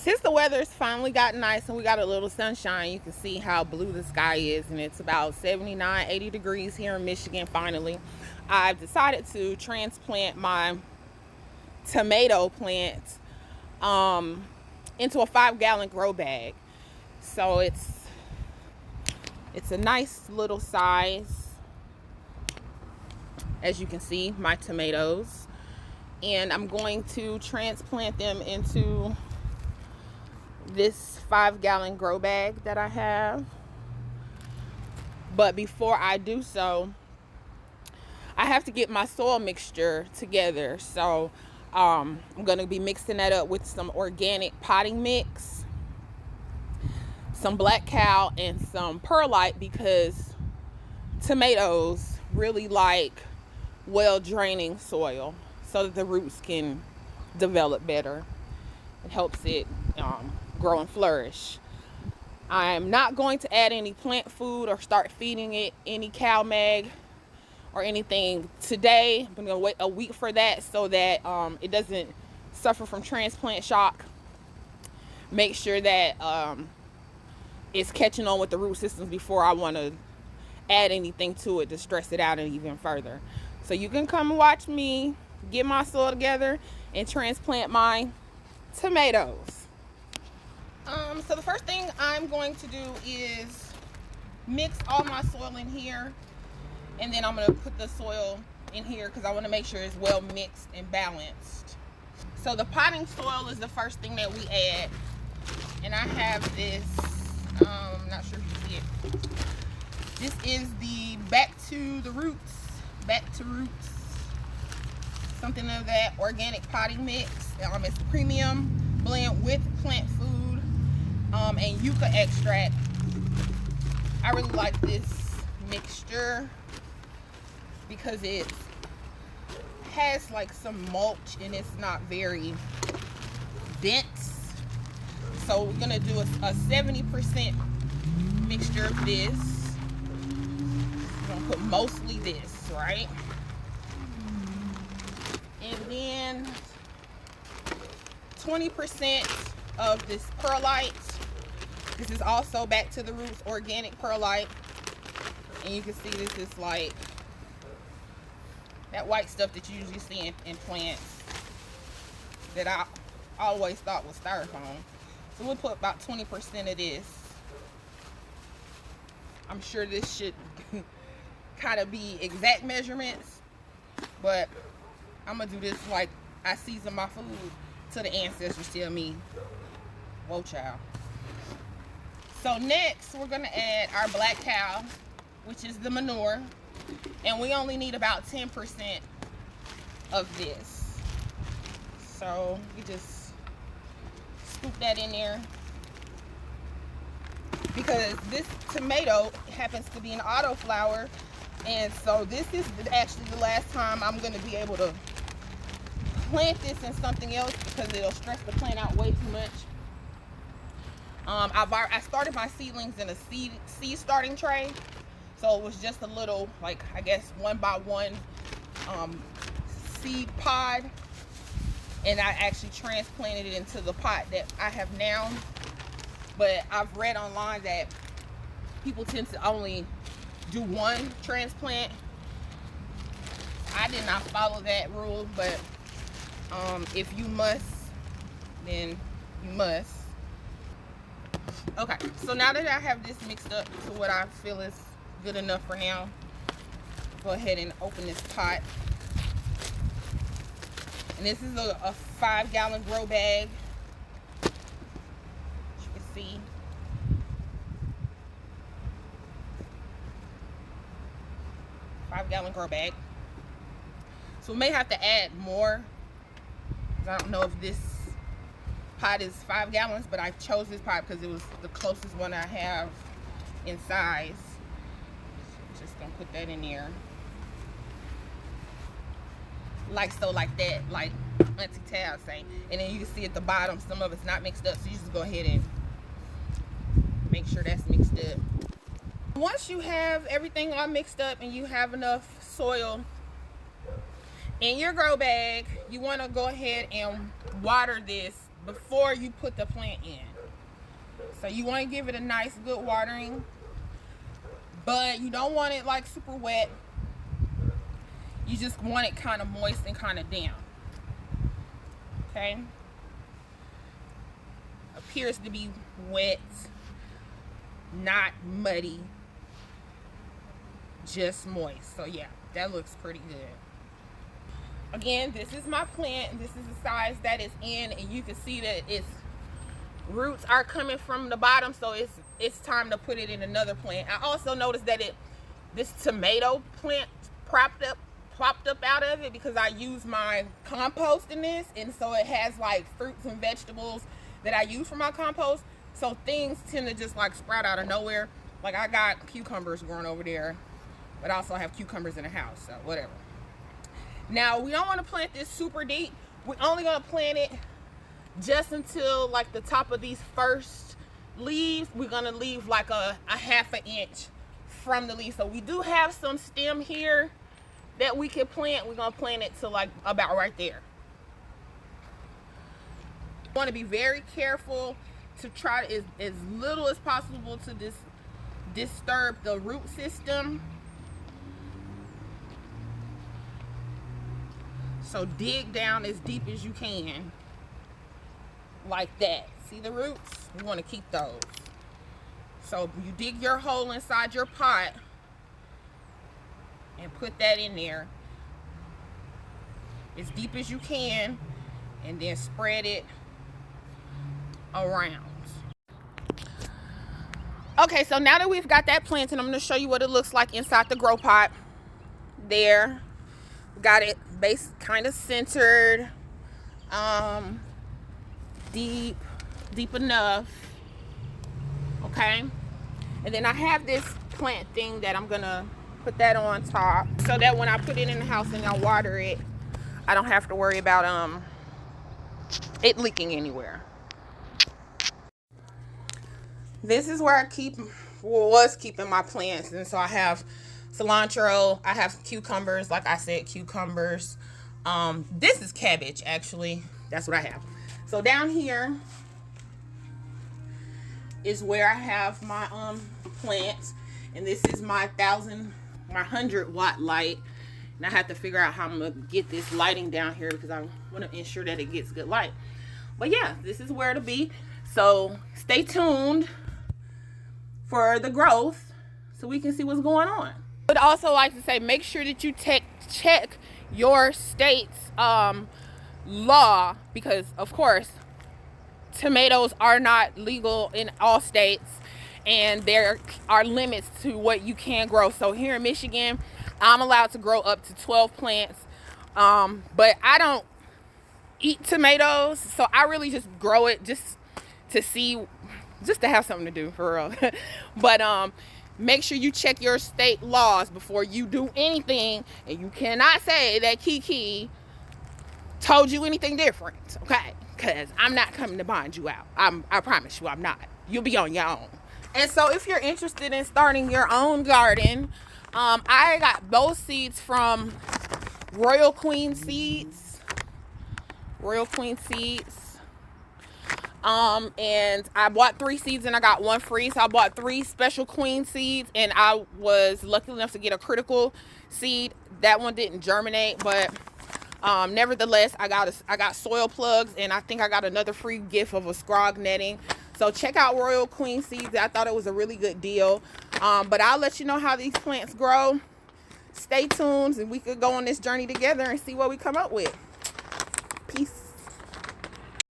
Since the weather's finally got nice and we got a little sunshine, you can see how blue the sky is, and it's about 79, 80 degrees here in Michigan finally. I've decided to transplant my tomato plant into a 5-gallon grow bag. So it's a nice little size, as you can see, my tomatoes. And I'm going to transplant them into this 5-gallon grow bag that I have. But before I do so, I have to get my soil mixture together. So I'm going to be mixing that up with some organic potting mix, some black cow, and some perlite, because tomatoes really like well draining soil so that the roots can develop better. It helps it grow and flourish. I'm not going to add any plant food or start feeding it any cow mag or anything today. I'm going to wait a week for that so that it doesn't suffer from transplant shock. Make sure that it's catching on with the root systems before I want to add anything to it to stress it out even further. So you can come and watch me get my soil together and transplant my tomatoes. So the first thing I'm going to do is mix all my soil in here, and then I'm going to put the soil in here because I want to make sure it's well mixed and balanced. So the potting soil is the first thing that we add, and I have this, I'm not sure if you see it. This is the back to roots, something of that organic potting mix. It's premium blend with plant food and yucca extract. I really like this mixture because it has like some mulch and it's not very dense. So we're gonna do a 70% mixture of this. We're gonna put mostly this, right? And then 20% of this perlite. This is also back to the roots organic perlite, and you can see this is like that white stuff that you usually see in plants that I always thought was styrofoam. So we'll put about 20% of this. I'm sure this should kind of be exact measurements, but I'm gonna do this like I season my food till the ancestors tell me, whoa child. So next we're gonna add our black cow, which is the manure, and we only need about 10% of this. So you just scoop that in there, because this tomato happens to be an autoflower, and so this is actually the last time I'm going to be able to plant this in something else because it'll stress the plant out way too much. I started my seedlings in a seed starting tray, so it was just a little, like, I guess 1x1 seed pod, and I actually transplanted it into the pot that I have now. But I've read online that people tend to only do one transplant. I did not follow that rule, but if you must, then you must. Okay, so now that I have this mixed up to what I feel is good enough for now, go ahead and open this pot. And this is a 5-gallon grow bag, as you can see. Five-gallon grow bag. So we may have to add more. I don't know if this pot is 5 gallons, but I chose this pot because it was the closest one I have in size. Just gonna put that in there. Like so, like that, like Auntie Tab say. And then you can see at the bottom, some of it's not mixed up, so you just go ahead and make sure that's mixed up. Once you have everything all mixed up and you have enough soil in your grow bag, you want to go ahead and water this before you put the plant in. So you want to give it a nice good watering, but you don't want it like super wet. You just want it kind of moist and kind of damp. Okay, appears to be wet, not muddy, just moist. So yeah, that looks pretty good. Again, this is my plant. This is the size that it's in, and you can see that its roots are coming from the bottom, so it's time to put it in another plant. I also noticed that this tomato plant popped up out of it because I use my compost in this, and so it has like fruits and vegetables that I use for my compost. So things tend to just like sprout out of nowhere. Like I got cucumbers growing over there, but I also have cucumbers in the house, so whatever. Now we don't want to plant this super deep. We're only going to plant it just until like the top of these first leaves. We're going to leave like a half an inch from the leaves. So we do have some stem here that we can plant. We're going to plant it to like about right there. You want to be very careful to try as little as possible to disturb the root system. So dig down as deep as you can, like that. See the roots? You want to keep those. So you dig your hole inside your pot and put that in there as deep as you can, and then spread it around. Okay, so now that we've got that planted, I'm going to show you what it looks like inside the grow pot. There. Got it base kind of centered, deep enough. Okay, and then I have this plant thing that I'm gonna put that on top so that when I put it in the house and I water it, I don't have to worry about it leaking anywhere. This is where I was keeping my plants, and so I have cilantro, I have cucumbers, like I said, cucumbers. This is cabbage, actually. That's what I have. So down here is where I have my plants, and this is my 100-watt light. And I have to figure out how I'm gonna get this lighting down here because I want to ensure that it gets good light. But yeah, this is where to be. So stay tuned for the growth so we can see what's going on. I would also like to say, make sure that you check your state's law, because of course tomatoes are not legal in all states, and there are limits to what you can grow. So here in Michigan, I'm allowed to grow up to 12 plants, but I don't eat tomatoes, so I really just grow it just to have something to do, for real. But make sure you check your state laws before you do anything, and you cannot say that Kiki told you anything different, okay? Because I'm not coming to bond you out. I promise you I'm not. You'll be on your own. And so if you're interested in starting your own garden, I got those seeds from Royal Queen Seeds. And I bought 3 seeds and I got 1 free. So I bought 3 special queen seeds, and I was lucky enough to get a critical seed. That one didn't germinate, but nevertheless, I got soil plugs, and I think I got another free gift of a scrog netting. So check out Royal Queen Seeds. I thought it was a really good deal. But I'll let you know how these plants grow. Stay tuned, and we could go on this journey together and see what we come up with. Peace.